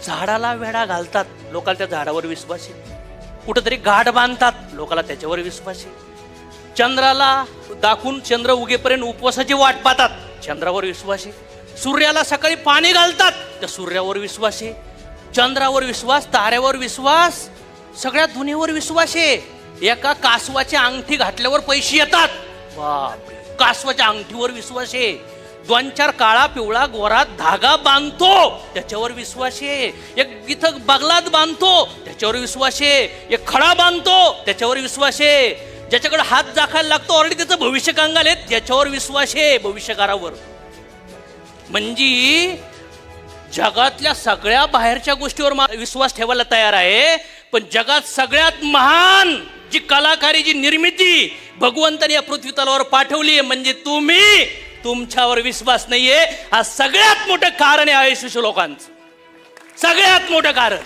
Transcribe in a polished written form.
झाडाला वेढा घालतात, लोकांना त्या झाडावर विश्वास आहे. कुठंतरी गाठ बांधतात, लोकांना त्याच्यावर विश्वास आहे. चंद्राला दाखवून चंद्र उगेपर्यंत उपवासाची वाट पाहतात, चंद्रावर विश्वास आहे. सूर्याला सकाळी पाणी घालतात, त्या सूर्यावर विश्वास आहे. चंद्रावर विश्वास, ताऱ्यावर विश्वास, सगळ्या दुनियेवर विश्वास आहे. एका कासवाची अंगठी घातल्यावर पैसे येतात, बापरे, कासवाच्या अंगठीवर विश्वास आहे. 2-4 काळा पिवळा गोरा धागा बांधतो, त्याच्यावर विश्वास आहे. एक इथं बगलात बांधतो, त्याच्यावर विश्वास आहे. एक खडा बांधतो, त्याच्यावर विश्वास आहे. ज्याच्याकडे हात दाखायला लागतो ऑलरेडी त्याचं भविष्य कंगाल आहे, त्याच्यावर विश्वास आहे, भविष्यकारावर. म्हणजे जगातल्या सगळ्या बाहेरच्या गोष्टीवर विश्वास ठेवायला तयार आहे, पण जगात सगळ्यात महान जी कलाकारी, जी निर्मिती भगवंताने या पृथ्वी तलावर पाठवली आहे, म्हणजे तुम्ही, तुमच्यावर विश्वास नाहीये. हा सगळ्यात मोठं कारण आहे आयुष्य लोकांचं, सगळ्यात मोठं कारण.